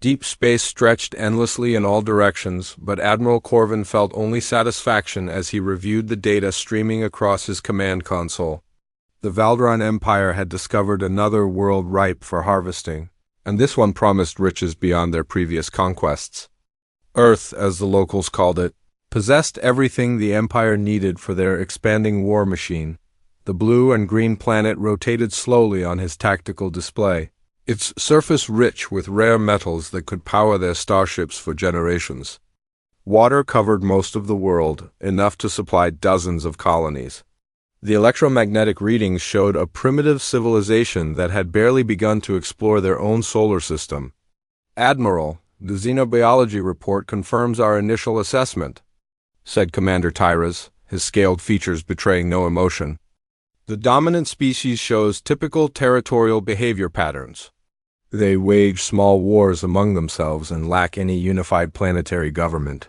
Deep space stretched endlessly in all directions, but Admiral Corvin felt only satisfaction as he reviewed the data streaming across his command console. The Valderon Empire had discovered another world ripe for harvesting, and this one promised riches beyond their previous conquests. Earth, as the locals called it, possessed everything the Empire needed for their expanding war machine. The blue and green planet rotated slowly on his tactical display, its surface rich with rare metals that could power their starships for generations. Water covered most of the world, enough to supply dozens of colonies. The electromagnetic readings showed a primitive civilization that had barely begun to explore their own solar system. "Admiral, the xenobiology report confirms our initial assessment," said Commander Tyras, his scaled features betraying no emotion. "The dominant species shows typical territorial behavior patterns. They wage small wars among themselves and lack any unified planetary government.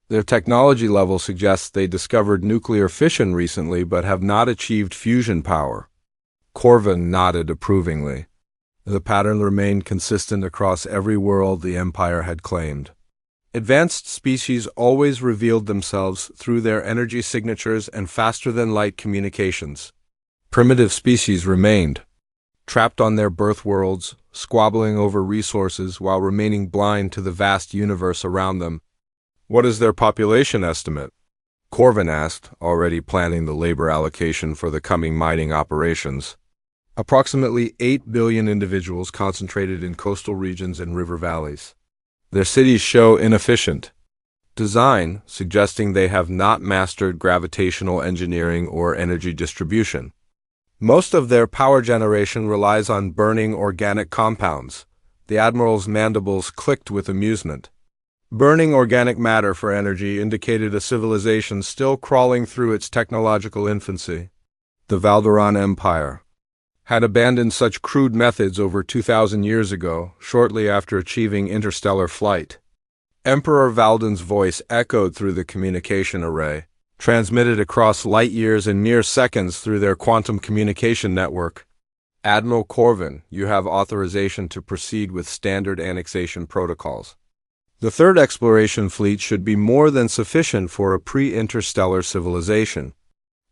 Their technology level suggests they discovered nuclear fission recently but have not achieved fusion power." Corvin nodded approvingly. The pattern remained consistent across every world the Empire had claimed. Advanced species always revealed themselves through their energy signatures and faster-than-light communications. Primitive species remained, trapped on their birth worlds, squabbling over resources while remaining blind to the vast universe around them. "What is their population estimate?" Corvin asked, already planning the labor allocation for the coming mining operations. "Approximately 8 billion individuals concentrated in coastal regions and river valleys. Their cities show inefficient design, suggesting they have not mastered gravitational engineering or energy distribution. Most of their power generation relies on burning organic compounds." The Admiral's mandibles clicked with amusement. Burning organic matter for energy indicated a civilization still crawling through its technological infancy. The Valderon Empire had abandoned such crude methods over 2,000 years ago, shortly after achieving interstellar flight. Emperor Valden's voice echoed through the communication array, transmitted across light years in mere seconds through their quantum communication network. "Admiral Corvin, you have authorization to proceed with standard annexation protocols. The third exploration fleet should be more than sufficient for a pre-interstellar civilization.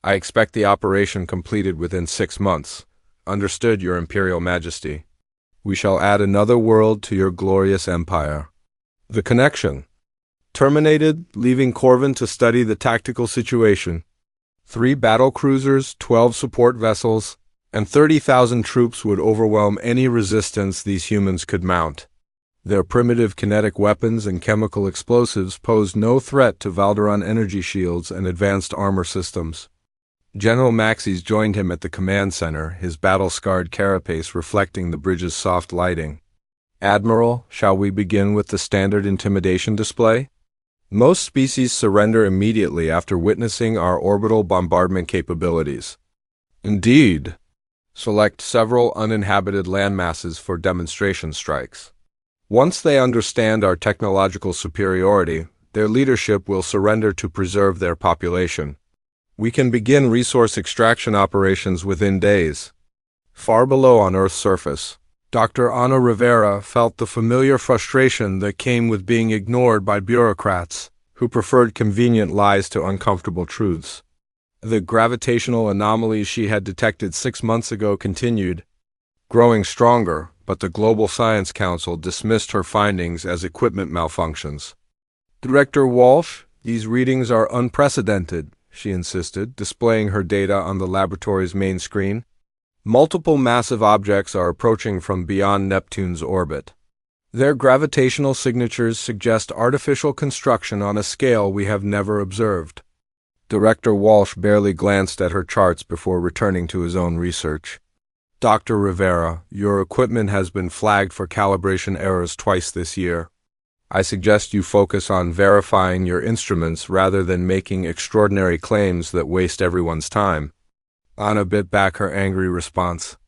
I expect the operation completed within 6 months. Understood, Your Imperial Majesty. We shall add another world to your glorious empire." The connection terminated, leaving Corvin to study the tactical situation. 3 battle cruisers, 12 support vessels, and 30,000 troops would overwhelm any resistance these humans could mount. Their primitive kinetic weapons and chemical explosives posed no threat to Valderon energy shields and advanced armor systems. General Maxis joined him at the command center, his battle-scarred carapace reflecting the bridge's soft lighting. "Admiral, shall we begin with the standard intimidation display? Most species surrender immediately after witnessing our orbital bombardment capabilities." "Indeed. Select several uninhabited landmasses for demonstration strikes. Once they understand our technological superiority, their leadership will surrender to preserve their population. We can begin resource extraction operations within days." Far below on Earth's surface, Dr. Ana Rivera felt the familiar frustration that came with being ignored by bureaucrats who preferred convenient lies to uncomfortable truths. The gravitational anomalies she had detected 6 months ago continued, growing stronger, but the Global Science Council dismissed her findings as equipment malfunctions. "Director Walsh, these readings are unprecedented," she insisted, displaying her data on the laboratory's main screen. "Multiple massive objects are approaching from beyond Neptune's orbit. Their gravitational signatures suggest artificial construction on a scale we have never observed." Director Walsh barely glanced at her charts before returning to his own research. "Dr. Rivera, your equipment has been flagged for calibration errors twice this year. I suggest you focus on verifying your instruments rather than making extraordinary claims that waste everyone's time." Anna bit back her angry response.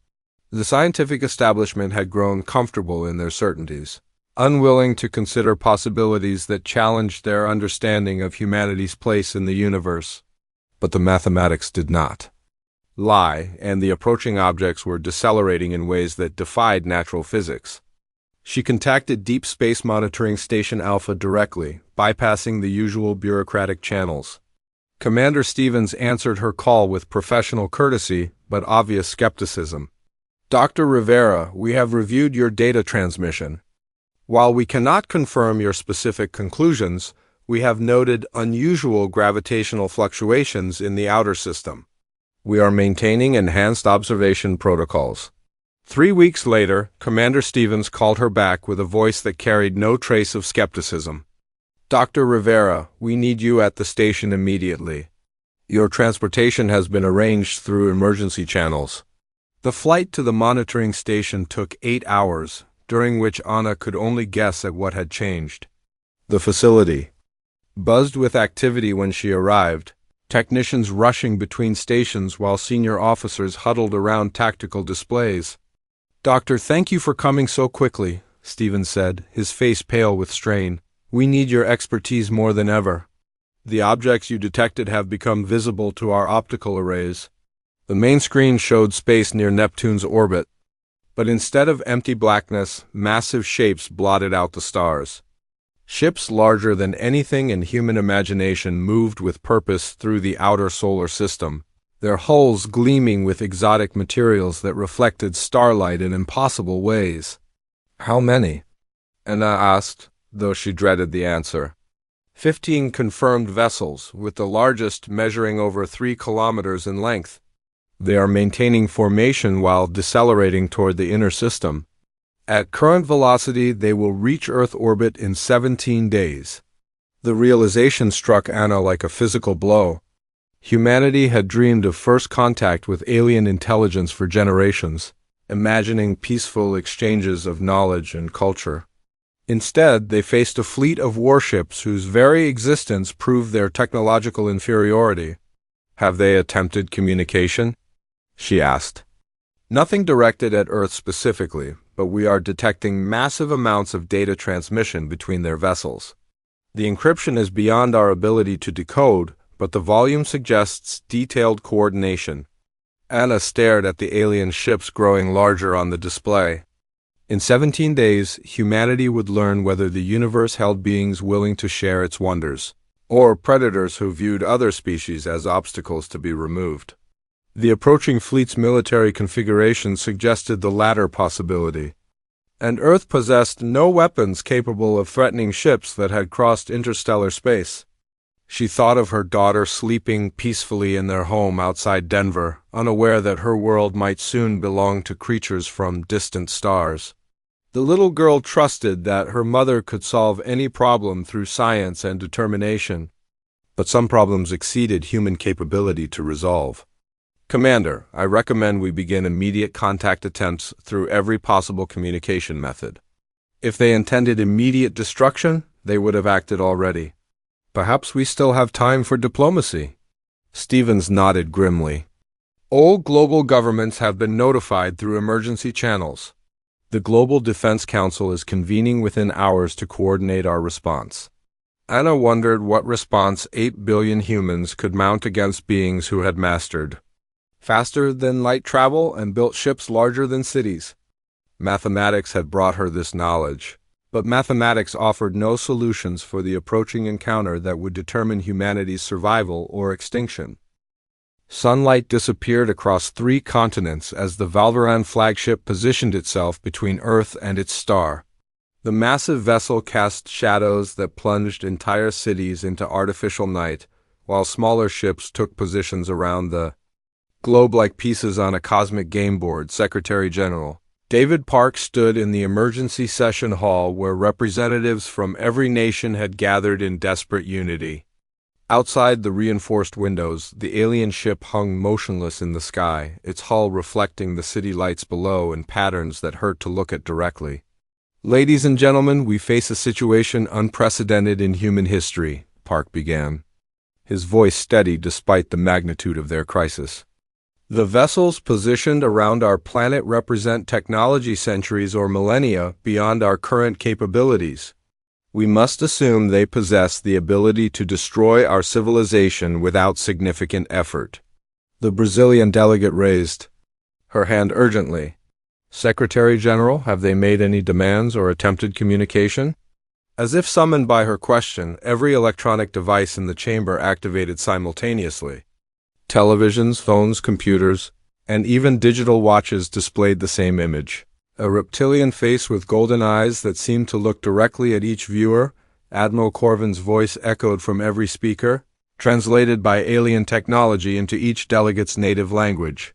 The scientific establishment had grown comfortable in their certainties, unwilling to consider possibilities that challenged their understanding of humanity's place in the universe. But the mathematics did not lie, and the approaching objects were decelerating in ways that defied natural physics. She contacted Deep Space Monitoring Station Alpha directly, bypassing the usual bureaucratic channels. Commander Stevens answered her call with professional courtesy, but obvious skepticism. "Dr. Rivera, we have reviewed your data transmission. While we cannot confirm your specific conclusions, we have noted unusual gravitational fluctuations in the outer system. We are maintaining enhanced observation protocols." 3 weeks later, Commander Stevens called her back with a voice that carried no trace of skepticism. "Dr. Rivera, we need you at the station immediately. Your transportation has been arranged through emergency channels." The flight to the monitoring station took 8 hours, during which Anna could only guess at what had changed. The facility buzzed with activity when she arrived, technicians rushing between stations while senior officers huddled around tactical displays. "Doctor, thank you for coming so quickly," Stevens said, his face pale with strain. "We need your expertise more than ever. The objects you detected have become visible to our optical arrays." The main screen showed space near Neptune's orbit, but instead of empty blackness, massive shapes blotted out the stars. Ships larger than anything in human imagination moved with purpose through the outer solar system, their hulls gleaming with exotic materials that reflected starlight in impossible ways. "How many?" Anna asked, though she dreaded the answer. 15 confirmed vessels, with the largest measuring over 3 kilometers in length. They are maintaining formation while decelerating toward the inner system. At current velocity, they will reach Earth orbit in 17 days. The realization struck Anna like a physical blow. Humanity had dreamed of first contact with alien intelligence for generations, imagining peaceful exchanges of knowledge and culture. Instead, they faced a fleet of warships whose very existence proved their technological inferiority. "Have they attempted communication?" she asked. "Nothing directed at Earth specifically, but we are detecting massive amounts of data transmission between their vessels. The encryption is beyond our ability to decode, but the volume suggests detailed coordination." Anna stared at the alien ships growing larger on the display. In 17 days, humanity would learn whether the universe held beings willing to share its wonders, or predators who viewed other species as obstacles to be removed. The approaching fleet's military configuration suggested the latter possibility, and Earth possessed no weapons capable of threatening ships that had crossed interstellar space. She thought of her daughter sleeping peacefully in their home outside Denver, unaware that her world might soon belong to creatures from distant stars. The little girl trusted that her mother could solve any problem through science and determination, but some problems exceeded human capability to resolve. "Commander, I recommend we begin immediate contact attempts through every possible communication method. If they intended immediate destruction, they would have acted already. Perhaps we still have time for diplomacy." Stevens nodded grimly. "All global governments have been notified through emergency channels. The Global Defense Council is convening within hours to coordinate our response." Anna wondered what response 8 billion humans could mount against beings who had mastered faster-than-light travel and built ships larger than cities. Mathematics had brought her this knowledge, but mathematics offered no solutions for the approaching encounter that would determine humanity's survival or extinction. Sunlight disappeared across 3 continents as the Valveran flagship positioned itself between Earth and its star. The massive vessel cast shadows that plunged entire cities into artificial night, while smaller ships took positions around the globe like pieces on a cosmic game board. Secretary General David Park stood in the emergency session hall where representatives from every nation had gathered in desperate unity. Outside the reinforced windows, the alien ship hung motionless in the sky, its hull reflecting the city lights below in patterns that hurt to look at directly. "Ladies and gentlemen, we face a situation unprecedented in human history," Park began, his voice steady despite the magnitude of their crisis. "The vessels positioned around our planet represent technology centuries or millennia beyond our current capabilities. We must assume they possess the ability to destroy our civilization without significant effort." The Brazilian delegate raised her hand urgently. Secretary General, have they made any demands or attempted communication? As if summoned by her question, every electronic device in the chamber activated simultaneously. Televisions, phones, computers, and even digital watches displayed the same image. A reptilian face with golden eyes that seemed to look directly at each viewer. Admiral Corvin's voice echoed from every speaker, translated by alien technology into each delegate's native language.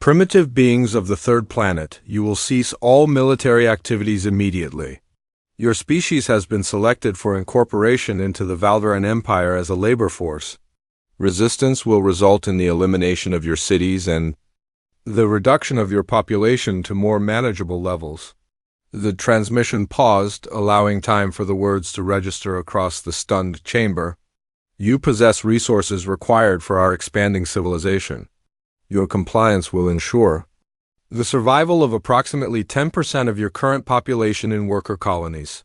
Primitive beings of the third planet, you will cease all military activities immediately. Your species has been selected for incorporation into the Valdaran Empire as a labor force. Resistance will result in the elimination of your cities and the reduction of your population to more manageable levels. The transmission paused, allowing time for the words to register across the stunned chamber. You possess resources required for our expanding civilization. Your compliance will ensure the survival of approximately 10% of your current population in worker colonies.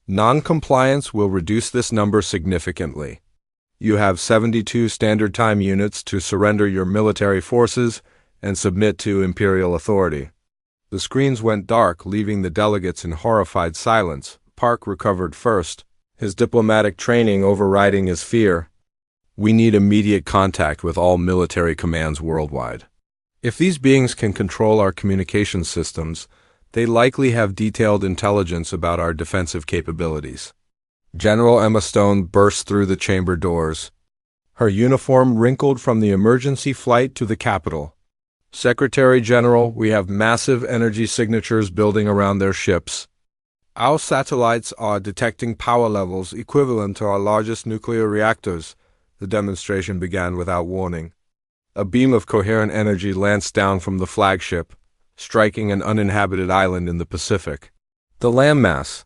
Non-compliance will reduce this number significantly. You have 72 standard time units to surrender your military forces and submit to Imperial authority. The screens went dark, leaving the delegates in horrified silence. Park recovered first, his diplomatic training overriding his fear. We need immediate contact with all military commands worldwide. If these beings can control our communication systems, they likely have detailed intelligence about our defensive capabilities. General Emma Stone burst through the chamber doors. Her uniform wrinkled from the emergency flight to the capital. Secretary General, we have massive energy signatures building around their ships. Our satellites are detecting power levels equivalent to our largest nuclear reactors. The demonstration began without warning. A beam of coherent energy lanced down from the flagship, striking an uninhabited island in the Pacific. The landmass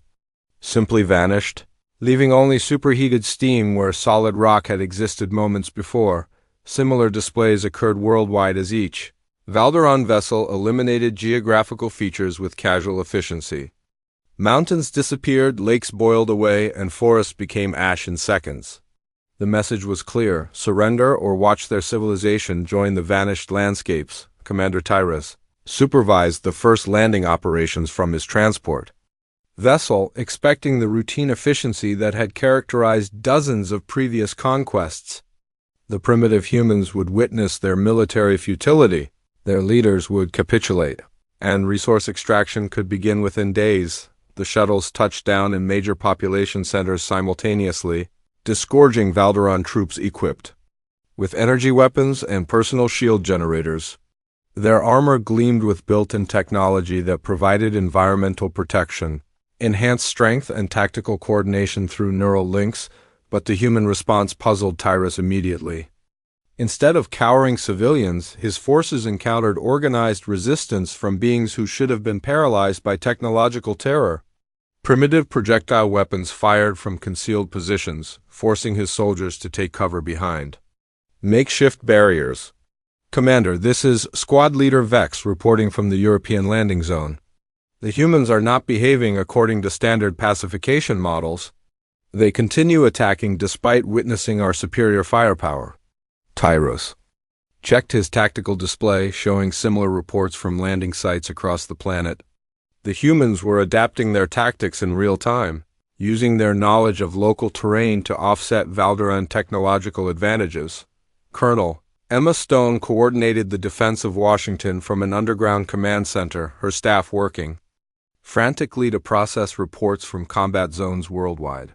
simply vanished, leaving only superheated steam where solid rock had existed moments before. Similar displays occurred worldwide as each Valdaran vessel eliminated geographical features with casual efficiency. Mountains disappeared, lakes boiled away, and forests became ash in seconds. The message was clear: surrender or watch their civilization join the vanished landscapes. Commander Tyrus supervised the first landing operations from his transport vessel, expecting the routine efficiency that had characterized dozens of previous conquests. The primitive humans would witness their military futility. Their leaders would capitulate, and resource extraction could begin within days. The shuttles touched down in major population centers simultaneously, disgorging Valdaran troops equipped with energy weapons and personal shield generators. Their armor gleamed with built-in technology that provided environmental protection, enhanced strength and tactical coordination through neural links, but the human response puzzled Tyrus immediately. Instead of cowering civilians, his forces encountered organized resistance from beings who should have been paralyzed by technological terror. Primitive projectile weapons fired from concealed positions, forcing his soldiers to take cover behind makeshift barriers. Commander, this is Squad Leader Vex reporting from the European landing zone. The humans are not behaving according to standard pacification models. They continue attacking despite witnessing our superior firepower. Tyrus checked his tactical display, showing similar reports from landing sites across the planet. The humans were adapting their tactics in real time, using their knowledge of local terrain to offset Valdaran technological advantages. Colonel Emma Stone coordinated the defense of Washington from an underground command center, her staff working frantically to process reports from combat zones worldwide.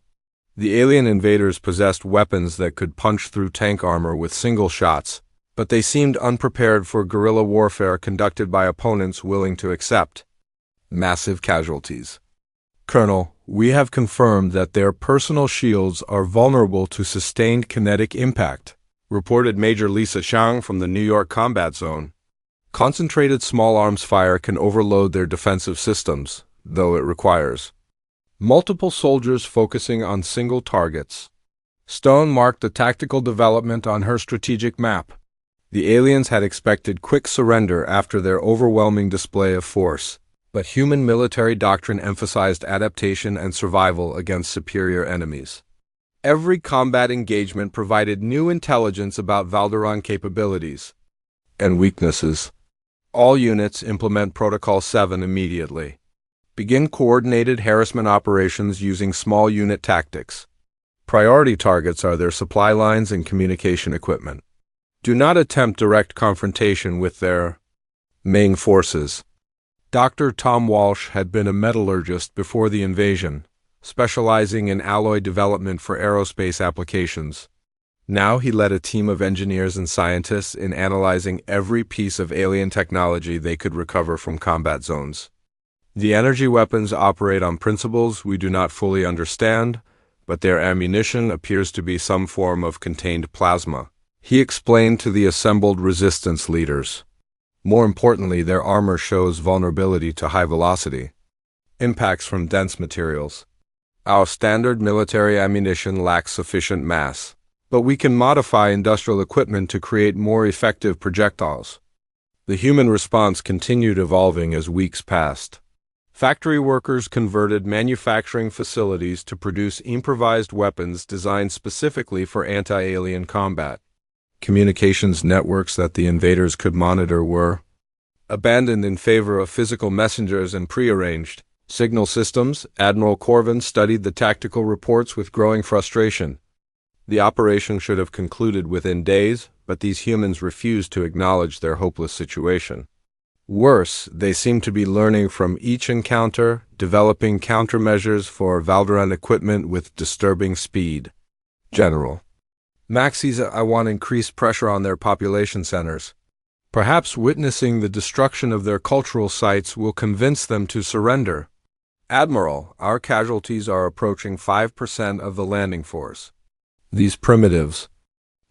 The alien invaders possessed weapons that could punch through tank armor with single shots, but they seemed unprepared for guerrilla warfare conducted by opponents willing to accept massive casualties. Colonel, we have confirmed that their personal shields are vulnerable to sustained kinetic impact, reported Major Lisa Shang from the New York combat zone. Concentrated small arms fire can overload their defensive systems, though it requires multiple soldiers focusing on single targets. Stone marked the tactical development on her strategic map. The aliens had expected quick surrender after their overwhelming display of force, but human military doctrine emphasized adaptation and survival against superior enemies. Every combat engagement provided new intelligence about Valdaran capabilities and weaknesses. All units implement Protocol 7 immediately. Begin coordinated harassment operations using small unit tactics. Priority targets are their supply lines and communication equipment. Do not attempt direct confrontation with their main forces. Dr. Tom Walsh had been a metallurgist before the invasion, specializing in alloy development for aerospace applications. Now he led a team of engineers and scientists in analyzing every piece of alien technology they could recover from combat zones. The energy weapons operate on principles we do not fully understand, but their ammunition appears to be some form of contained plasma, he explained to the assembled resistance leaders. More importantly, their armor shows vulnerability to high velocity impacts from dense materials. Our standard military ammunition lacks sufficient mass, but we can modify industrial equipment to create more effective projectiles. The human response continued evolving as weeks passed. Factory workers converted manufacturing facilities to produce improvised weapons designed specifically for anti-alien combat. Communications networks that the invaders could monitor were abandoned in favor of physical messengers and prearranged signal systems. Admiral Corvin studied the tactical reports with growing frustration. The operation should have concluded within days, but these humans refused to acknowledge their hopeless situation. Worse, they seemed to be learning from each encounter, developing countermeasures for Valderan equipment with disturbing speed. General Maxis, I want increased pressure on their population centers. Perhaps witnessing the destruction of their cultural sites will convince them to surrender. Admiral, our casualties are approaching 5% of the landing force. These primitives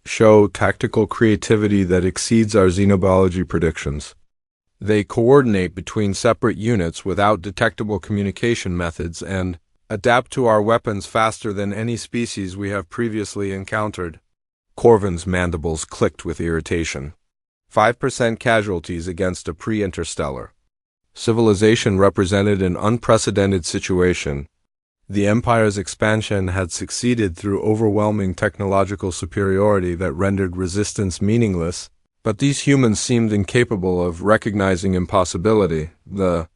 show tactical creativity that exceeds our xenobiology predictions. They coordinate between separate units without detectable communication methods and adapt to our weapons faster than any species we have previously encountered. Corvin's mandibles clicked with irritation. 5% casualties against a pre-interstellar civilization represented an unprecedented situation. The Empire's expansion had succeeded through overwhelming technological superiority that rendered resistance meaningless, but these humans seemed incapable of recognizing impossibility. The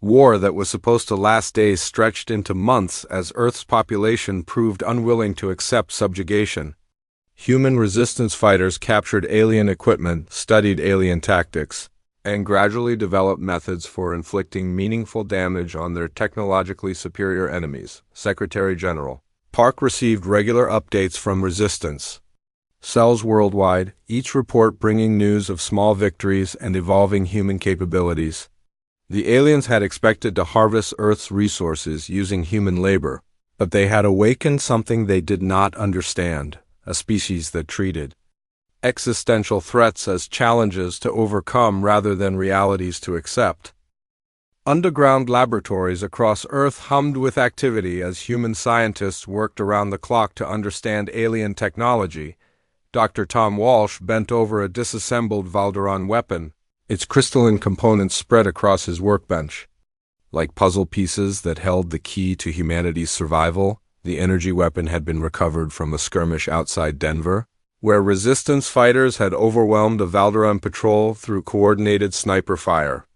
war that was supposed to last days stretched into months as Earth's population proved unwilling to accept subjugation. Human resistance fighters captured alien equipment, studied alien tactics, and gradually developed methods for inflicting meaningful damage on their technologically superior enemies. Secretary General Park received regular updates from resistance cells worldwide, each report bringing news of small victories and evolving human capabilities. The aliens had expected to harvest Earth's resources using human labor, but they had awakened something they did not understand, a species that treated existential threats as challenges to overcome rather than realities to accept. Underground laboratories across Earth hummed with activity as human scientists worked around the clock to understand alien technology. Dr. Tom Walsh bent over a disassembled Valderan weapon, its crystalline components spread across his workbench. Like puzzle pieces that held the key to humanity's survival, the energy weapon had been recovered from a skirmish outside Denver, where resistance fighters had overwhelmed a Valderan patrol through coordinated sniper fire.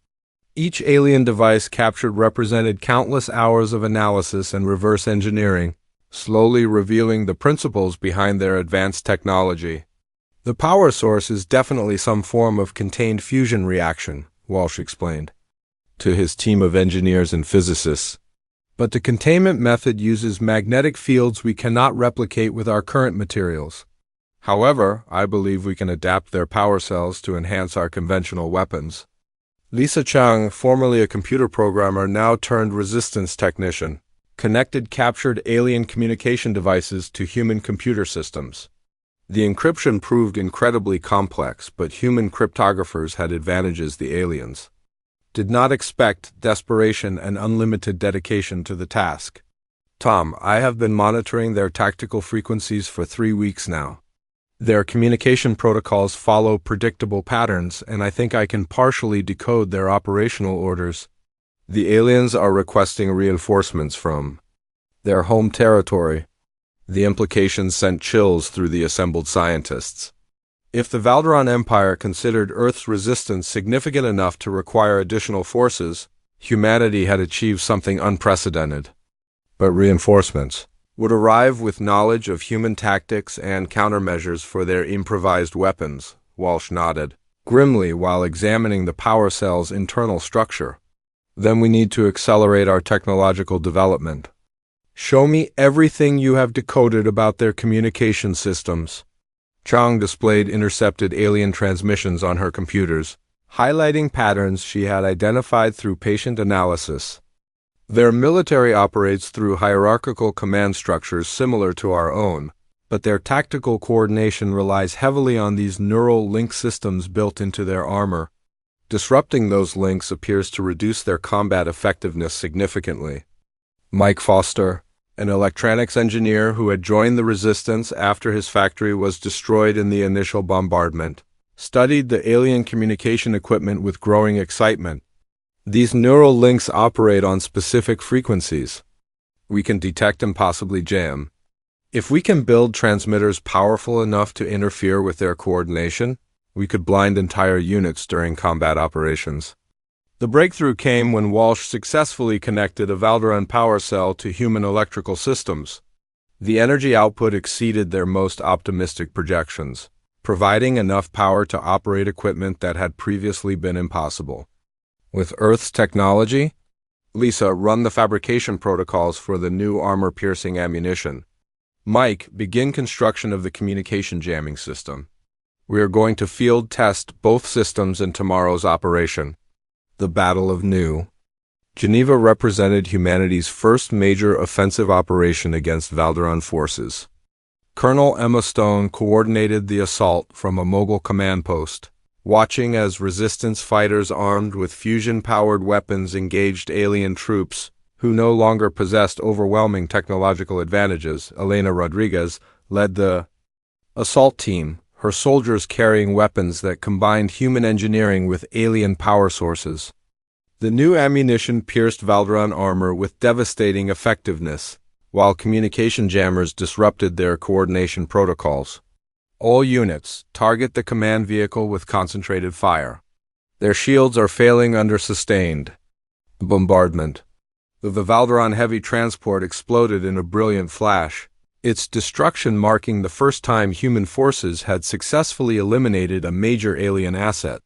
Each alien device captured represented countless hours of analysis and reverse engineering, slowly revealing the principles behind their advanced technology. The power source is definitely some form of contained fusion reaction, Walsh explained to his team of engineers and physicists. But the containment method uses magnetic fields we cannot replicate with our current materials. However, I believe we can adapt their power cells to enhance our conventional weapons. Lisa Chang, formerly a computer programmer, now turned resistance technician, connected captured alien communication devices to human computer systems. The encryption proved incredibly complex, but human cryptographers had advantages the aliens did not expect: desperation and unlimited dedication to the task. Tom, I have been monitoring their tactical frequencies for 3 weeks now. Their communication protocols follow predictable patterns, and I think I can partially decode their operational orders. The aliens are requesting reinforcements from their home territory. The implications sent chills through the assembled scientists. If the Valderon Empire considered Earth's resistance significant enough to require additional forces, humanity had achieved something unprecedented. But reinforcements would arrive with knowledge of human tactics and countermeasures for their improvised weapons, Walsh nodded grimly while examining the power cell's internal structure. Then we need to accelerate our technological development. Show me everything you have decoded about their communication systems. Chang displayed intercepted alien transmissions on her computers, highlighting patterns she had identified through patient analysis. Their military operates through hierarchical command structures similar to our own, but their tactical coordination relies heavily on these neural link systems built into their armor. Disrupting those links appears to reduce their combat effectiveness significantly. Mike Foster, an electronics engineer who had joined the resistance after his factory was destroyed in the initial bombardment, studied the alien communication equipment with growing excitement. These neural links operate on specific frequencies. We can detect and possibly jam. If we can build transmitters powerful enough to interfere with their coordination, we could blind entire units during combat operations. The breakthrough came when Walsh successfully connected a Valderon power cell to human electrical systems. The energy output exceeded their most optimistic projections, providing enough power to operate equipment that had previously been impossible. With Earth's technology, Lisa, run the fabrication protocols for the new armor-piercing ammunition. Mike, begin construction of the communication jamming system. We are going to field test both systems in tomorrow's operation. The Battle of New. Geneva represented humanity's first major offensive operation against Valderon forces. Colonel Emma Stone coordinated the assault from a mobile command post, watching as resistance fighters armed with fusion-powered weapons engaged alien troops who no longer possessed overwhelming technological advantages. Elena Rodriguez led the assault team, her soldiers carrying weapons that combined human engineering with alien power sources. The new ammunition pierced Valderon armor with devastating effectiveness, while communication jammers disrupted their coordination protocols. All units, target the command vehicle with concentrated fire. Their shields are failing under sustained bombardment. The Valderon heavy transport exploded in a brilliant flash, its destruction marking the first time human forces had successfully eliminated a major alien asset.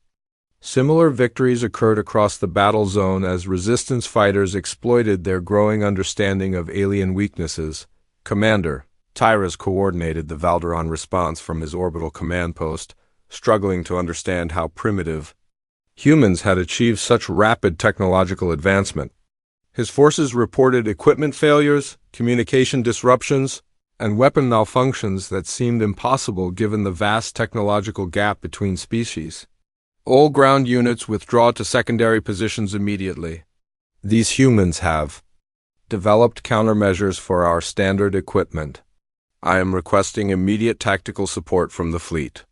Similar victories occurred across the battle zone as resistance fighters exploited their growing understanding of alien weaknesses. Commander Tyras coordinated the Valderon response from his orbital command post, struggling to understand how primitive humans had achieved such rapid technological advancement. His forces reported equipment failures, communication disruptions, and weapon malfunctions that seemed impossible given the vast technological gap between species. All ground units withdraw to secondary positions immediately. These humans have developed countermeasures for our standard equipment. I am requesting immediate tactical support from the fleet.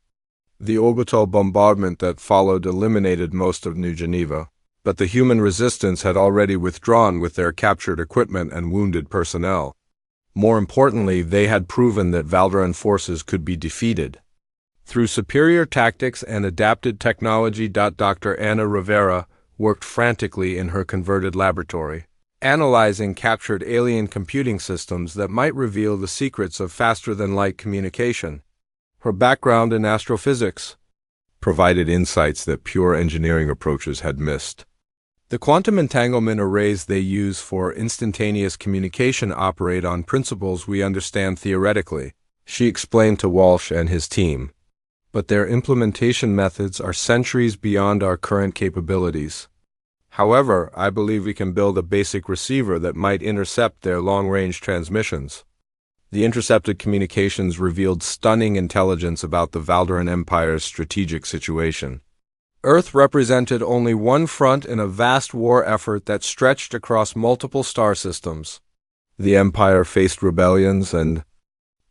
The orbital bombardment that followed eliminated most of New Geneva, but the human resistance had already withdrawn with their captured equipment and wounded personnel. More importantly, they had proven that Valderon forces could be defeated. Through superior tactics and adapted technology. Dr. Ana Rivera worked frantically in her converted laboratory, analyzing captured alien computing systems that might reveal the secrets of faster-than-light communication. Her background in astrophysics provided insights that pure engineering approaches had missed. The quantum entanglement arrays they use for instantaneous communication operate on principles we understand theoretically, she explained to Walsh and his team. But their implementation methods are centuries beyond our current capabilities. However, I believe we can build a basic receiver that might intercept their long-range transmissions. The intercepted communications revealed stunning intelligence about the Valderon Empire's strategic situation. Earth represented only one front in a vast war effort that stretched across multiple star systems. The Empire faced rebellions and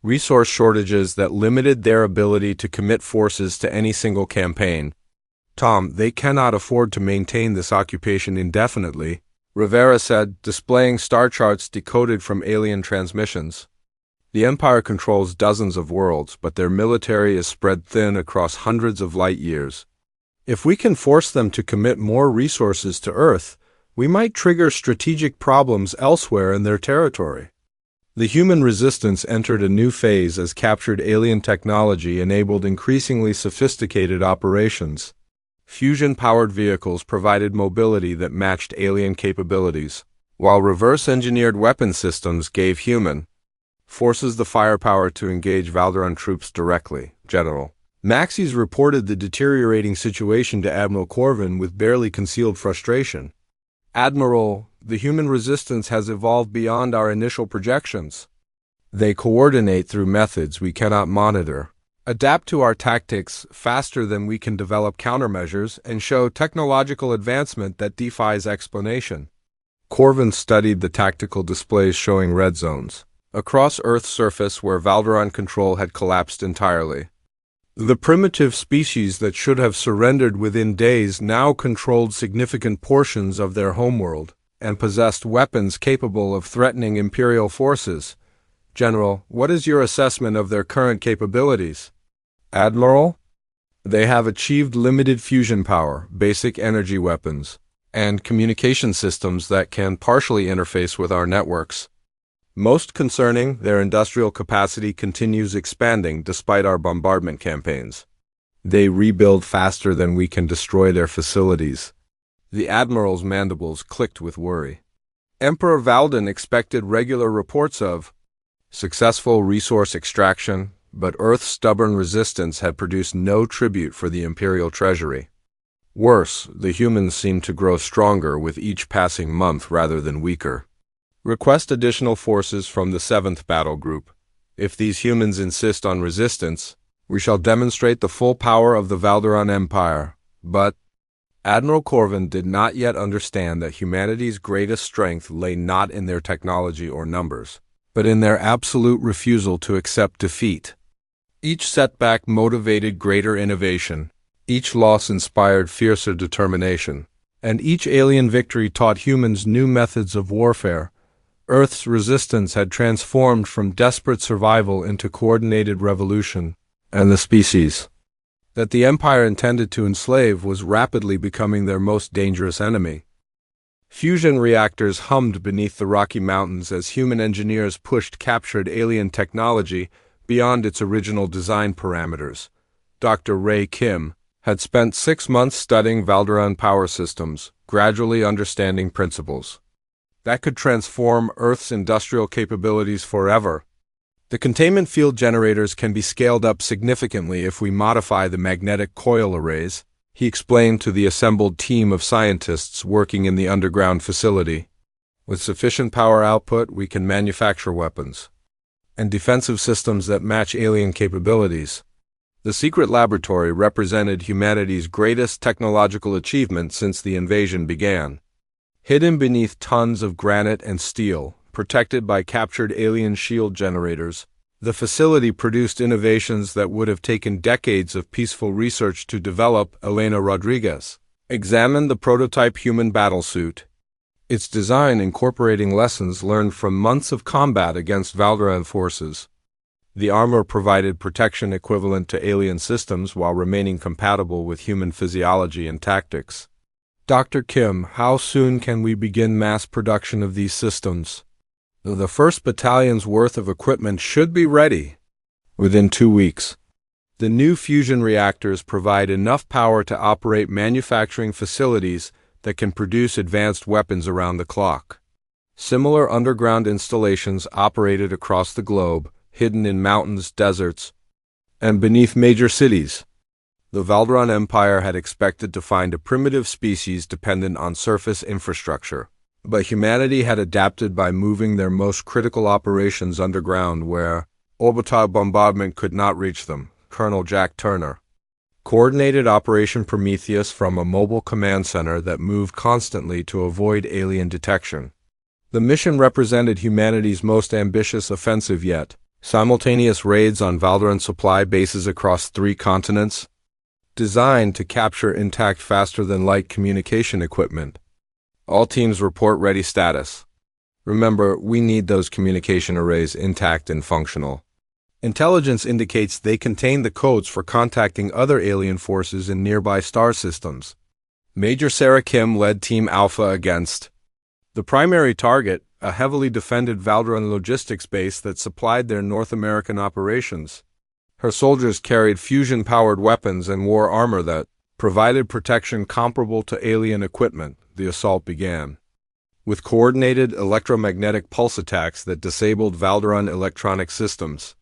resource shortages that limited their ability to commit forces to any single campaign. Tom, they cannot afford to maintain this occupation indefinitely, Rivera said, displaying star charts decoded from alien transmissions. The Empire controls dozens of worlds, but their military is spread thin across hundreds of light years. If we can force them to commit more resources to Earth, we might trigger strategic problems elsewhere in their territory. The human resistance entered a new phase as captured alien technology enabled increasingly sophisticated operations. Fusion-powered vehicles provided mobility that matched alien capabilities, while reverse-engineered weapon systems gave human forces the firepower to engage Valderan troops directly. General Maxis reported the deteriorating situation to Admiral Corvin with barely concealed frustration. "Admiral, the human resistance has evolved beyond our initial projections. They coordinate through methods we cannot monitor, adapt to our tactics faster than we can develop countermeasures, and show technological advancement that defies explanation." Corvin studied the tactical displays showing red zones across Earth's surface where Valderan control had collapsed entirely. The primitive species that should have surrendered within days now controlled significant portions of their homeworld and possessed weapons capable of threatening Imperial forces. "General, what is your assessment of their current capabilities?" "Admiral, they have achieved limited fusion power, basic energy weapons, and communication systems that can partially interface with our networks. Most concerning, their industrial capacity continues expanding despite our bombardment campaigns. They rebuild faster than we can destroy their facilities." The Admiral's mandibles clicked with worry. Emperor Valden expected regular reports of successful resource extraction, but Earth's stubborn resistance had produced no tribute for the Imperial treasury. Worse, the humans seemed to grow stronger with each passing month rather than weaker. "Request additional forces from the 7th Battle Group. If these humans insist on resistance, we shall demonstrate the full power of the Valderan Empire." But Admiral Corvin did not yet understand that humanity's greatest strength lay not in their technology or numbers, but in their absolute refusal to accept defeat. Each setback motivated greater innovation, each loss inspired fiercer determination, and each alien victory taught humans new methods of warfare. Earth's resistance had transformed from desperate survival into coordinated revolution, and the species that the Empire intended to enslave was rapidly becoming their most dangerous enemy. Fusion reactors hummed beneath the Rocky Mountains as human engineers pushed captured alien technology beyond its original design parameters. Dr. Ray Kim had spent 6 months studying Valderan power systems, gradually understanding principles that could transform Earth's industrial capabilities forever. "The containment field generators can be scaled up significantly if we modify the magnetic coil arrays," he explained to the assembled team of scientists working in the underground facility. "With sufficient power output, we can manufacture weapons and defensive systems that match alien capabilities." The secret laboratory represented humanity's greatest technological achievement since the invasion began. Hidden beneath tons of granite and steel, protected by captured alien shield generators, the facility produced innovations that would have taken decades of peaceful research to develop. Elena Rodriguez examined the prototype human battlesuit, its design incorporating lessons learned from months of combat against Valderan forces. The armor provided protection equivalent to alien systems while remaining compatible with human physiology and tactics. "Dr. Kim, how soon can we begin mass production of these systems?" "The first battalion's worth of equipment should be ready within 2 weeks. The new fusion reactors provide enough power to operate manufacturing facilities that can produce advanced weapons around the clock." Similar underground installations operated across the globe, hidden in mountains, deserts, and beneath major cities. The Valderan Empire had expected to find a primitive species dependent on surface infrastructure, but humanity had adapted by moving their most critical operations underground where orbital bombardment could not reach them. Colonel Jack Turner coordinated Operation Prometheus from a mobile command center that moved constantly to avoid alien detection. The mission represented humanity's most ambitious offensive yet: simultaneous raids on Valderan supply bases across 3 continents, designed to capture intact faster-than-light communication equipment. All teams report ready status. Remember, we need those communication arrays intact and functional. Intelligence indicates they contain the codes for contacting other alien forces in nearby star systems. Major Sarah Kim led Team Alpha against the primary target, a heavily defended Valdran logistics base that supplied their North American operations. Her soldiers carried fusion-powered weapons and wore armor that provided protection comparable to alien equipment. The assault began with coordinated electromagnetic pulse attacks that disabled Valdran electronic systems.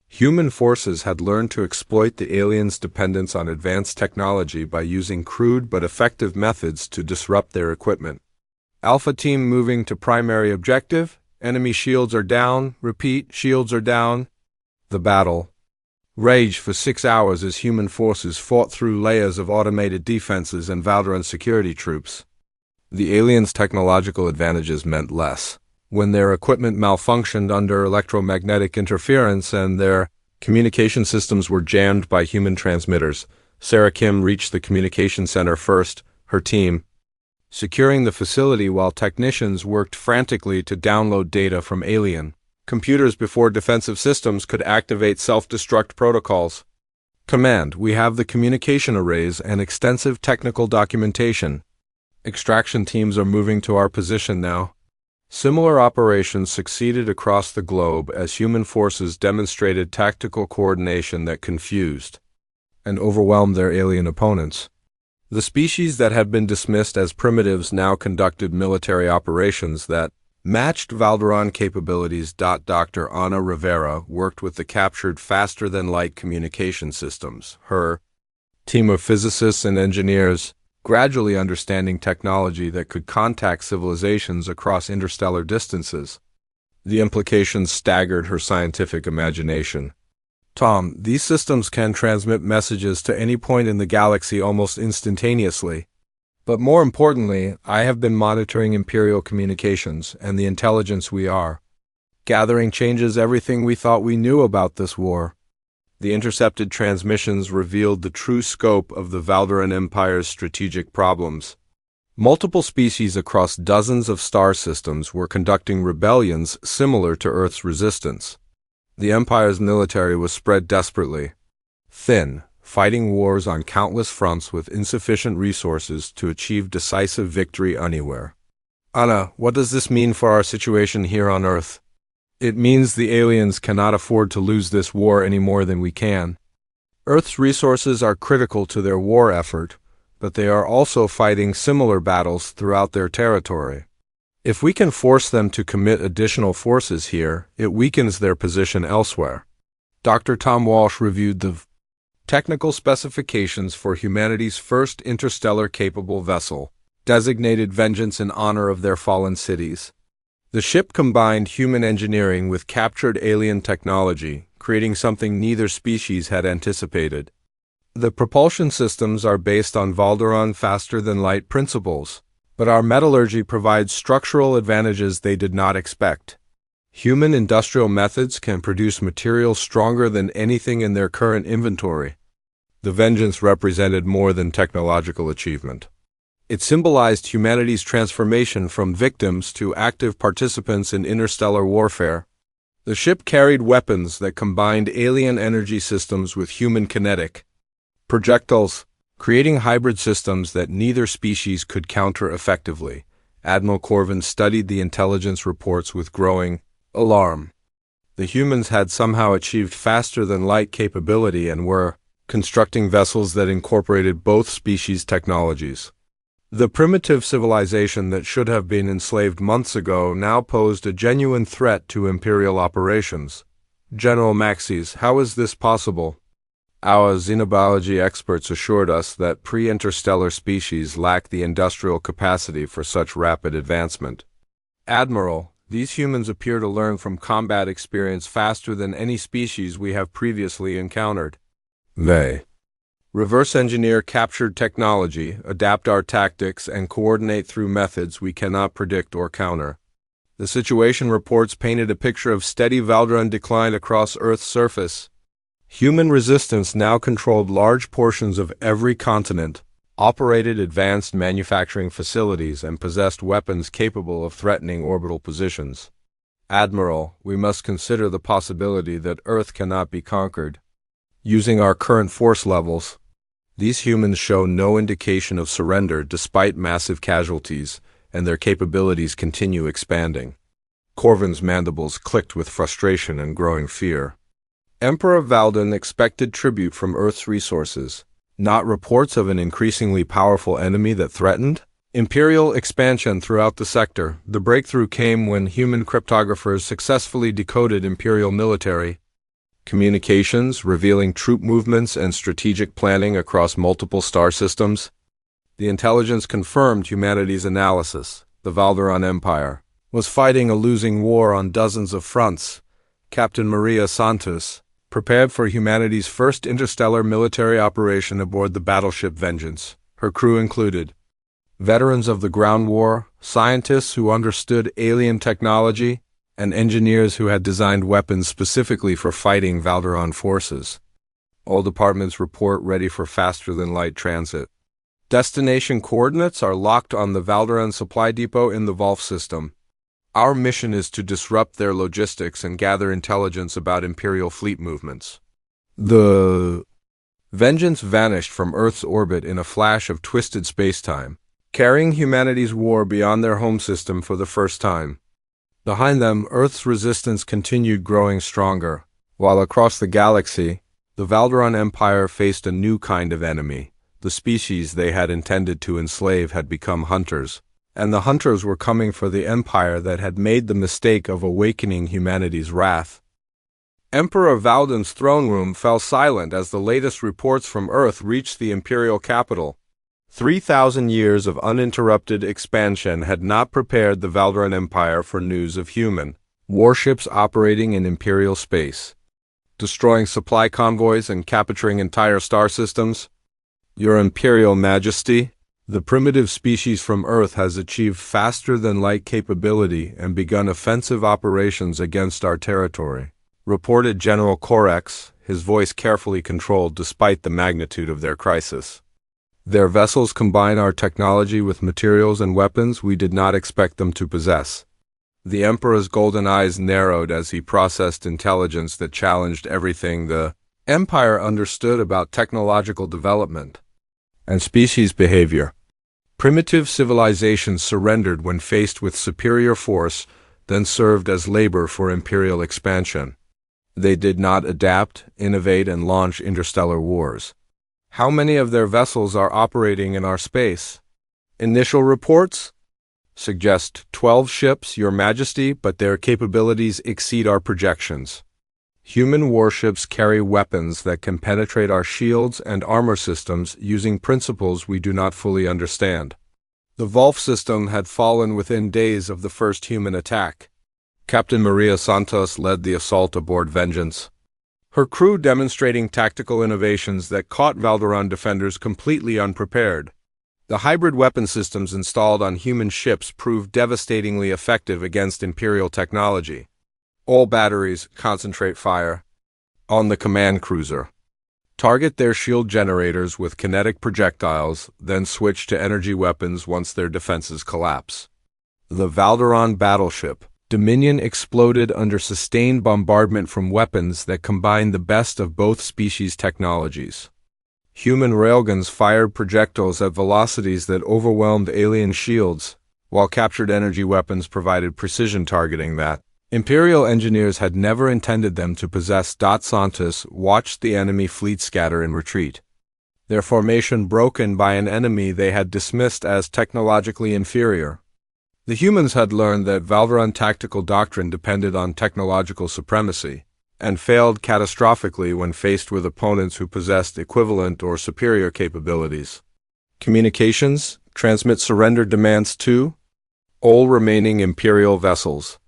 Human forces had learned to exploit the aliens' dependence on advanced technology by using crude but effective methods to disrupt their equipment. Alpha Team moving to primary objective. Enemy shields are down. Repeat, shields are down. The battle raged for 6 hours as human forces fought through layers of automated defenses and Valdran security troops. The aliens' technological advantages meant less when their equipment malfunctioned under electromagnetic interference and their communication systems were jammed by human transmitters. Sarah Kim reached the communication center first, her team securing the facility while technicians worked frantically to download data from alien computers before defensive systems could activate self-destruct protocols. Command, we have the communication arrays and extensive technical documentation. Extraction teams are moving to our position now. Similar operations succeeded across the globe as human forces demonstrated tactical coordination that confused and overwhelmed their alien opponents. The species that had been dismissed as primitives now conducted military operations that matched Valdran capabilities. Dr. Ana Rivera worked with the captured faster-than-light communication systems. Her team of physicists and engineers gradually understanding technology that could contact civilizations across interstellar distances. The implications staggered her scientific imagination. Tom, these systems can transmit messages to any point in the galaxy almost instantaneously. But more importantly, I have been monitoring Imperial communications and the intelligence we are gathering changes everything we thought we knew about this war. The intercepted transmissions revealed the true scope of the Valdran Empire's strategic problems. Multiple species across dozens of star systems were conducting rebellions similar to Earth's resistance. The Empire's military was spread desperately thin, fighting wars on countless fronts with insufficient resources to achieve decisive victory anywhere. Anna, what does this mean for our situation here on Earth? It means the aliens cannot afford to lose this war any more than we can. Earth's resources are critical to their war effort, but they are also fighting similar battles throughout their territory. If we can force them to commit additional forces here, it weakens their position elsewhere. Dr. Tom Walsh reviewed the technical specifications for humanity's first interstellar-capable vessel, designated Vengeance in honor of their fallen cities. The ship combined human engineering with captured alien technology, creating something neither species had anticipated. The propulsion systems are based on Valdran faster-than-light principles, but our metallurgy provides structural advantages they did not expect. Human industrial methods can produce materials stronger than anything in their current inventory. The Vengeance represented more than technological achievement. It symbolized humanity's transformation from victims to active participants in interstellar warfare. The ship carried weapons that combined alien energy systems with human kinetic projectiles, creating hybrid systems that neither species could counter effectively. Admiral Corvin studied the intelligence reports with growing alarm. The humans had somehow achieved faster-than-light capability and were constructing vessels that incorporated both species' technologies. The primitive civilization that should have been enslaved months ago now posed a genuine threat to Imperial operations. General Maxis, how is this possible? Our xenobiology experts assured us that pre-interstellar species lack the industrial capacity for such rapid advancement. Admiral, these humans appear to learn from combat experience faster than any species we have previously encountered. They reverse engineer captured technology, adapt our tactics, and coordinate through methods we cannot predict or counter. The situation reports painted a picture of steady Valdran decline across Earth's surface. Human resistance now controlled large portions of every continent, operated advanced manufacturing facilities, and possessed weapons capable of threatening orbital positions. Admiral, we must consider the possibility that Earth cannot be conquered. Using our current force levels, these humans show no indication of surrender despite massive casualties, and their capabilities continue expanding. Corvin's mandibles clicked with frustration and growing fear. Emperor Valden expected tribute from Earth's resources, not reports of an increasingly powerful enemy that threatened. Imperial expansion throughout the sector. The breakthrough came when human cryptographers successfully decoded Imperial military communications, revealing troop movements and strategic planning across multiple star systems. The intelligence confirmed humanity's analysis. The Valderon Empire was fighting a losing war on dozens of fronts. Captain Maria Santos prepared for humanity's first interstellar military operation aboard the battleship Vengeance. Her crew included veterans of the ground war, scientists who understood alien technology, and engineers who had designed weapons specifically for fighting Valderon forces. All departments report ready for faster-than-light transit. Destination coordinates are locked on the Valderon supply depot in the Volf system. Our mission is to disrupt their logistics and gather intelligence about Imperial fleet movements. The Vengeance vanished from Earth's orbit in a flash of twisted space-time, carrying humanity's war beyond their home system for the first time. Behind them, Earth's resistance continued growing stronger, while across the galaxy, the Valderon Empire faced a new kind of enemy. The species they had intended to enslave had become hunters, and the hunters were coming for the empire that had made the mistake of awakening humanity's wrath. Emperor Valden's throne room fell silent as the latest reports from Earth reached the imperial capital. 3,000 years of uninterrupted expansion had not prepared the Valderon Empire for news of human warships operating in imperial space, destroying supply convoys and capturing entire star systems. Your Imperial Majesty, the primitive species from Earth has achieved faster-than-light capability and begun offensive operations against our territory, reported General Korex, his voice carefully controlled despite the magnitude of their crisis. Their vessels combine our technology with materials and weapons we did not expect them to possess. The Emperor's golden eyes narrowed as he processed intelligence that challenged everything the Empire understood about technological development and species behavior. Primitive civilizations surrendered when faced with superior force, then served as labor for imperial expansion. They did not adapt, innovate, and launch interstellar wars. How many of their vessels are operating in our space? Initial reports suggest 12 ships, Your Majesty, but their capabilities exceed our projections. Human warships carry weapons that can penetrate our shields and armor systems using principles we do not fully understand. The Volf system had fallen within days of the first human attack. Captain Maria Santos led the assault aboard Vengeance, her crew demonstrating tactical innovations that caught Valderon defenders completely unprepared. The hybrid weapon systems installed on human ships proved devastatingly effective against Imperial technology. All batteries concentrate fire on the command cruiser. Target their shield generators with kinetic projectiles, then switch to energy weapons once their defenses collapse. The Valderon battleship Dominion exploded under sustained bombardment from weapons that combined the best of both species' technologies. Human railguns fired projectiles at velocities that overwhelmed alien shields, while captured energy weapons provided precision targeting that Imperial engineers had never intended them to possess. Santos watched the enemy fleet scatter in retreat, their formation broken by an enemy they had dismissed as technologically inferior. The humans had learned that Valderon tactical doctrine depended on technological supremacy, and failed catastrophically when faced with opponents who possessed equivalent or superior capabilities. Communications, transmit surrender demands to all remaining Imperial vessels.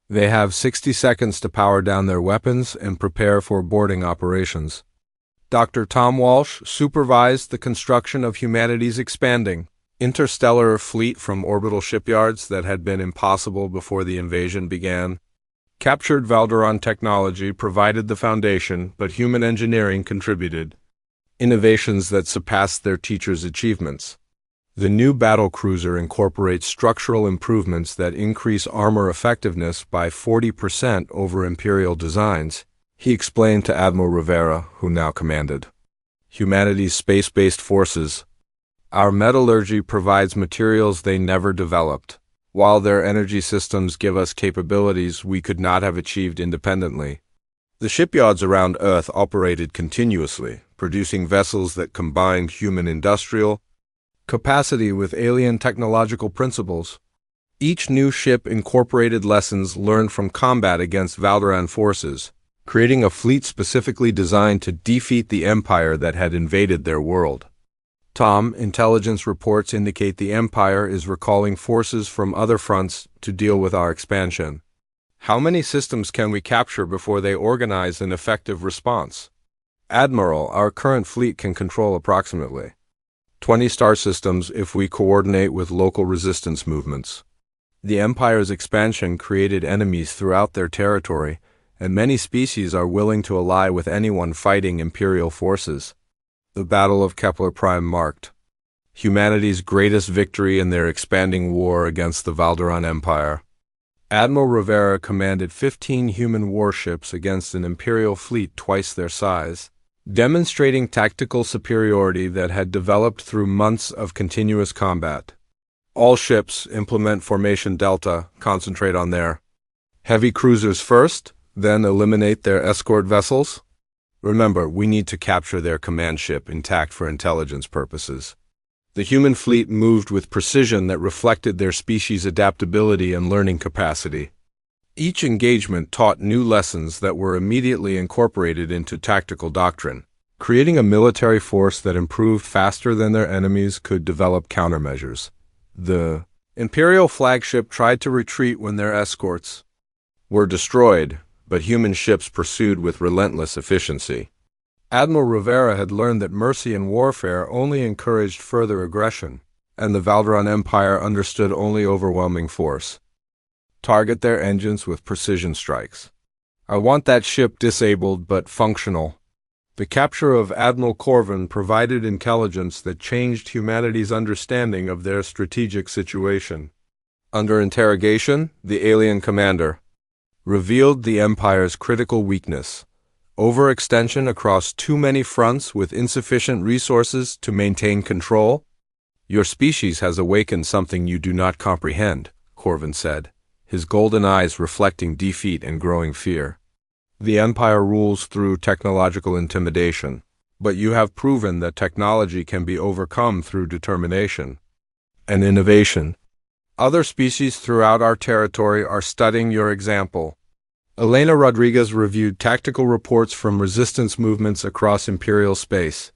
They have 60 seconds to power down their weapons and prepare for boarding operations. Dr. Tom Walsh supervised the construction of humanity's expanding interstellar fleet from orbital shipyards that had been impossible before the invasion began. Captured Valderon technology provided the foundation, but human engineering contributed. innovations that surpassed their teachers' achievements. The new battle cruiser incorporates structural improvements that increase armor effectiveness by 40% over Imperial designs, he explained to Admiral Rivera, who now commanded humanity's space-based forces. Our metallurgy provides materials they never developed, while their energy systems give us capabilities we could not have achieved independently. The shipyards around Earth operated continuously, producing vessels that combined human industrial capacity with alien technological principles. Each new ship incorporated lessons learned from combat against Valderan forces, creating a fleet specifically designed to defeat the Empire that had invaded their world. Tom, intelligence reports indicate the Empire is recalling forces from other fronts to deal with our expansion. How many systems can we capture before they organize an effective response? Admiral, our current fleet can control approximately 20 star systems if we coordinate with local resistance movements. The Empire's expansion created enemies throughout their territory, and many species are willing to ally with anyone fighting Imperial forces. The Battle of Kepler Prime marked humanity's greatest victory in their expanding war against the Valderan Empire. Admiral Rivera commanded 15 human warships against an Imperial fleet twice their size, demonstrating tactical superiority that had developed through months of continuous combat. All ships implement Formation Delta, concentrate on their heavy cruisers first, then eliminate their escort vessels. Remember, we need to capture their command ship intact for intelligence purposes. The human fleet moved with precision that reflected their species' adaptability and learning capacity. Each engagement taught new lessons that were immediately incorporated into tactical doctrine, creating a military force that improved faster than their enemies could develop countermeasures. The Imperial flagship tried to retreat when their escorts were destroyed, but human ships pursued with relentless efficiency. Admiral Rivera had learned that mercy in warfare only encouraged further aggression, and the Valderan Empire understood only overwhelming force. Target their engines with precision strikes. I want that ship disabled but functional. The capture of Admiral Corvin provided intelligence that changed humanity's understanding of their strategic situation. Under interrogation, the alien commander revealed the Empire's critical weakness: overextension across too many fronts with insufficient resources to maintain control. Your species has awakened something you do not comprehend, Corvin said, his golden eyes reflecting defeat and growing fear. The Empire rules through technological intimidation, but you have proven that technology can be overcome through determination and innovation. Other species throughout our territory are studying your example. Elena Rodriguez reviewed tactical reports from resistance movements across Imperial space.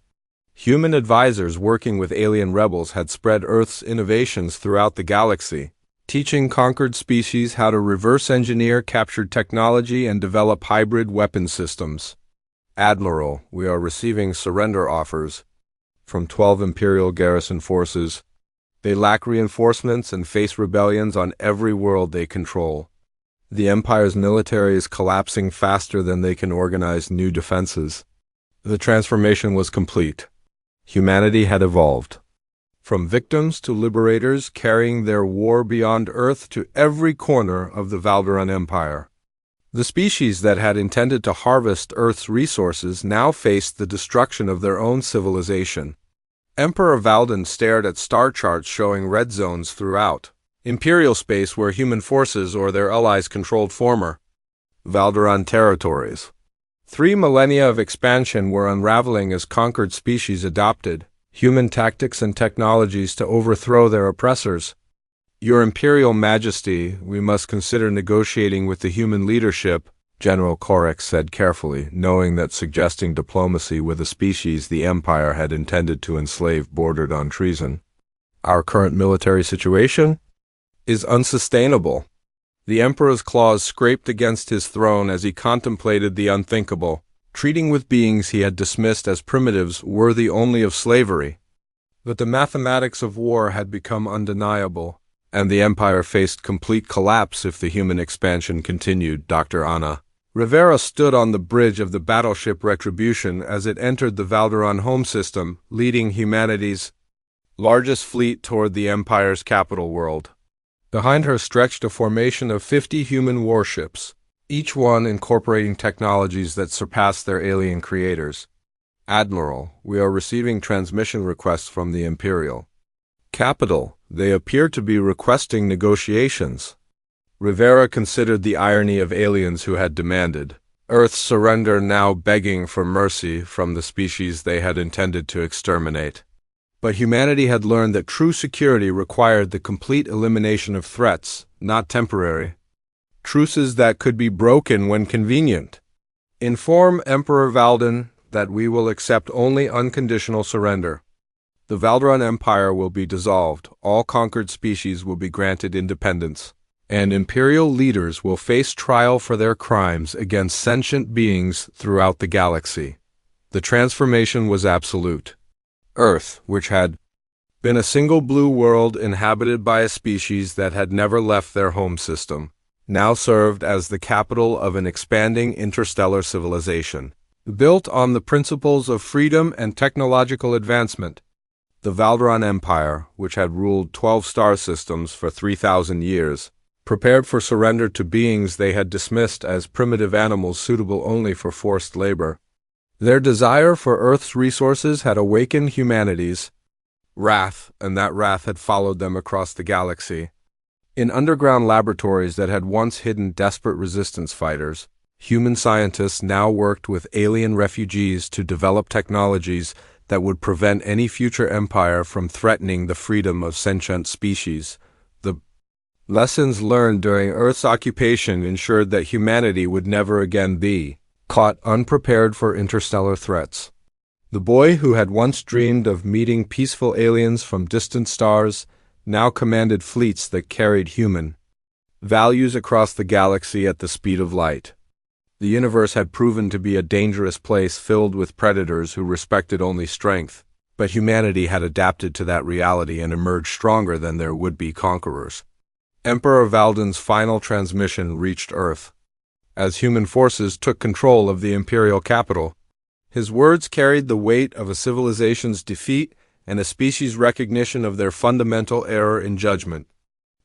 Human advisors working with alien rebels had spread Earth's innovations throughout the galaxy, teaching conquered species how to reverse engineer captured technology and develop hybrid weapon systems. Admiral, we are receiving surrender offers from 12 Imperial garrison forces. They lack reinforcements and face rebellions on every world they control. The Empire's military is collapsing faster than they can organize new defenses. The transformation was complete. Humanity had evolved. From victims to liberators, carrying their war beyond Earth to every corner of the Valderan Empire. The species that had intended to harvest Earth's resources now faced the destruction of their own civilization. Emperor Valden stared at star charts showing red zones throughout Imperial space where human forces or their allies controlled former Valderan territories. 3 millennia of expansion were unraveling as conquered species adopted human tactics and technologies to overthrow their oppressors. Your Imperial Majesty, we must consider negotiating with the human leadership, General Korex said carefully, knowing that suggesting diplomacy with a species the Empire had intended to enslave bordered on treason. Our current military situation is unsustainable. The Emperor's claws scraped against his throne as he contemplated the unthinkable, treating with beings he had dismissed as primitives worthy only of slavery. But the mathematics of war had become undeniable, and the Empire faced complete collapse if the human expansion continued, Dr. Anna Rivera stood on the bridge of the battleship Retribution as it entered the Valderon home system, leading humanity's largest fleet toward the Empire's capital world. Behind her stretched a formation of 50 human warships, each one incorporating technologies that surpassed their alien creators. Admiral, we are receiving transmission requests from the Imperial capital. They appear to be requesting negotiations. Rivera considered the irony of aliens who had demanded Earth's surrender, now begging for mercy from the species they had intended to exterminate. But humanity had learned that true security required the complete elimination of threats, not temporary truces that could be broken when convenient. Inform Emperor Valden that we will accept only unconditional surrender. The Valderon Empire will be dissolved, all conquered species will be granted independence, and imperial leaders will face trial for their crimes against sentient beings throughout the galaxy. The transformation was absolute. Earth, which had been a single blue world inhabited by a species that had never left their home system, now served as the capital of an expanding interstellar civilization. Built on the principles of freedom and technological advancement, the Valderon Empire, which had ruled 12 star systems for 3,000 years, prepared for surrender to beings they had dismissed as primitive animals suitable only for forced labor. Their desire for Earth's resources had awakened humanity's wrath, and that wrath had followed them across the galaxy. In underground laboratories that had once hidden desperate resistance fighters, human scientists now worked with alien refugees to develop technologies that would prevent any future empire from threatening the freedom of sentient species. The lessons learned during Earth's occupation ensured that humanity would never again be caught unprepared for interstellar threats. The boy who had once dreamed of meeting peaceful aliens from distant stars now commanded fleets that carried human values across the galaxy at the speed of light. The universe had proven to be a dangerous place filled with predators who respected only strength, but humanity had adapted to that reality and emerged stronger than their would-be conquerors. Emperor Valden's final transmission reached Earth. As human forces took control of the imperial capital, his words carried the weight of a civilization's defeat and a species' recognition of their fundamental error in judgment.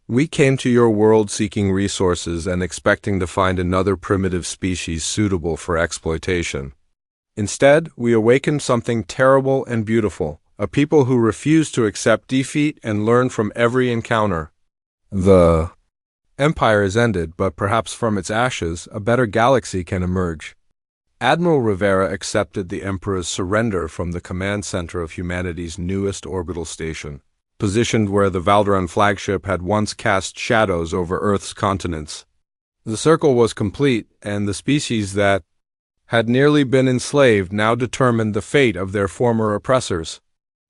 We came to your world seeking resources and expecting to find another primitive species suitable for exploitation. Instead, we awakened something terrible and beautiful, a people who refuse to accept defeat and learn from every encounter. The empire is ended, but perhaps from its ashes, a better galaxy can emerge. Admiral Rivera accepted the Emperor's surrender from the command center of humanity's newest orbital station, positioned where the Valderon flagship had once cast shadows over Earth's continents. The circle was complete, and the species that had nearly been enslaved now determined the fate of their former oppressors.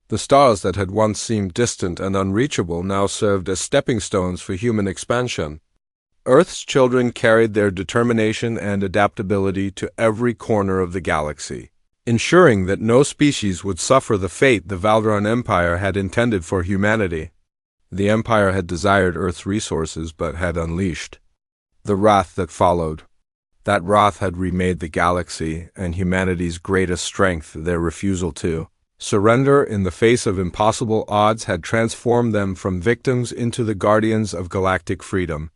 The stars that had once seemed distant and unreachable now served as stepping stones for human expansion. Earth's children carried their determination and adaptability to every corner of the galaxy, ensuring that no species would suffer the fate the Valderon Empire had intended for humanity. The Empire had desired Earth's resources but had unleashed the wrath that followed. That wrath had remade the galaxy and humanity's greatest strength. Their refusal to surrender in the face of impossible odds had transformed them from victims into the guardians of galactic freedom.